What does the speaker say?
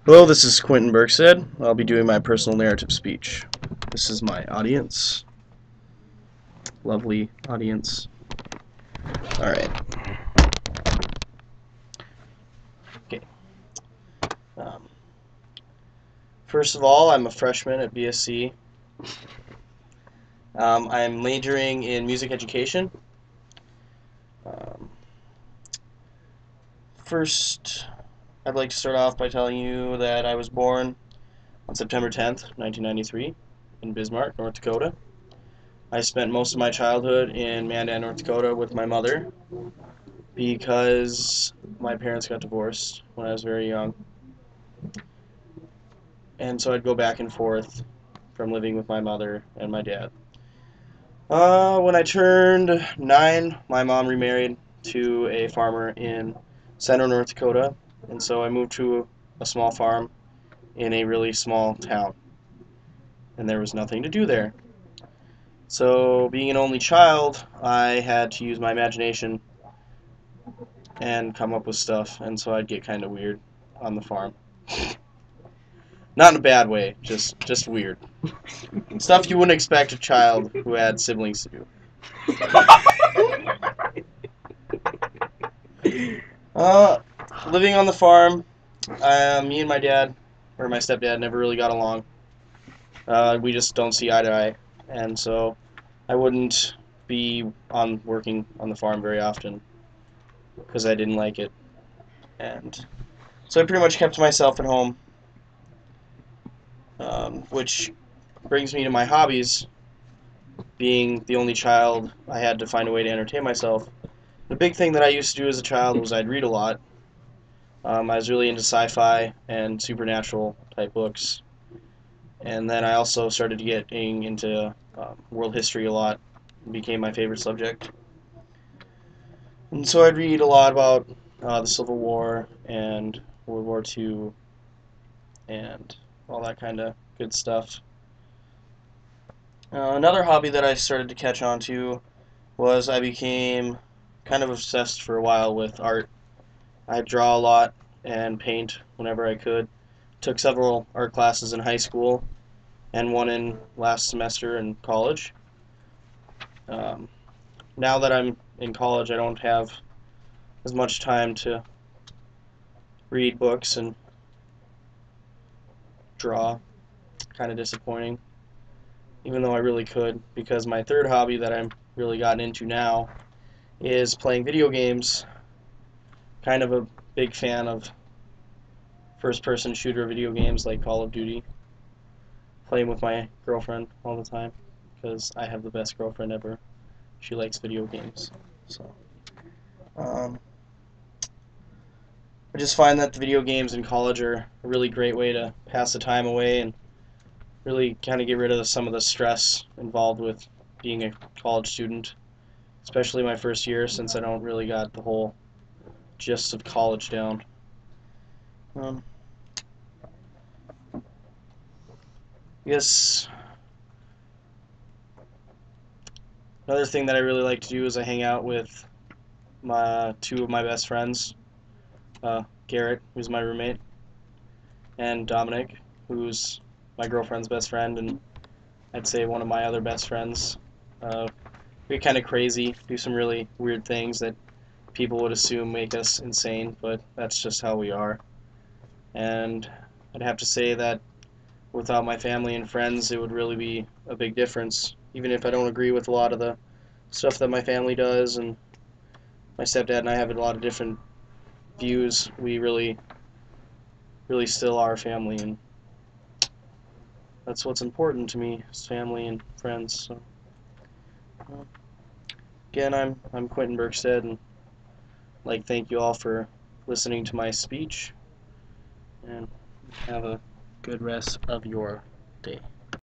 Hello, this is Quentin Bergstad. I'll be doing my personal narrative speech. This is my audience. Lovely audience. Alright. Okay. First of all, I'm a freshman at BSc. I'm majoring in music education. First, I'd like to start off by telling you that I was born on September 10th, 1993, in Bismarck, North Dakota. I spent most of my childhood in Mandan, North Dakota with my mother because my parents got divorced when I was very young. And so I'd go back and forth from living with my mother and my dad. When I turned 9, my mom remarried to a farmer in central North Dakota, and so I moved to a small farm in a really small town, and there was nothing to do there. So, being an only child, I had to use my imagination and come up with stuff, and so I'd get kind of weird on the farm. Not in a bad way, just weird. Stuff you wouldn't expect a child who had siblings to do. Living on the farm, me and my dad, or my stepdad, never really got along. We just don't see eye to eye, and so I wouldn't be working on the farm very often because I didn't like it, and so I pretty much kept myself at home, which brings me to my hobbies. Being the only child, I had to find a way to entertain myself. The big thing that I used to do as a child was I'd read a lot. I was really into sci-fi and supernatural type books. And then I also started getting into world history a lot. It became my favorite subject. And so I'd read a lot about the Civil War and World War II and all that kind of good stuff. Another hobby that I started to catch on to was I became kind of obsessed for a while with art. I draw a lot and paint whenever I could. Took several art classes in high school and one in last semester in college. Now that I'm in college, I don't have as much time to read books and draw. Kind of disappointing, even though I really could, because my third hobby that I'm really gotten into now is playing video games. Kind of a big fan of first-person shooter video games like Call of Duty. Playing with my girlfriend all the time because I have the best girlfriend ever. She likes video games. So, I just find that the video games in college are a really great way to pass the time away and really kind of get rid of some of the stress involved with being a college student, especially my first year since I don't really got the whole gist of college down. I guess another thing that I really like to do is I hang out with two of my best friends, Garrett, who's my roommate, and Dominic, who's my girlfriend's best friend, and I'd say one of my other best friends. We get kind of crazy, do some really weird things that people would assume make us insane, but that's just how we are. And I'd have to say that without my family and friends, it would really be a big difference. Even if I don't agree with a lot of the stuff that my family does, and my stepdad and I have a lot of different views, we really still are family, and that's what's important to me, is family and friends. So, again, I'm Quentin Bergstad, and I'd like thank you all for listening to my speech, and have a good rest of your day.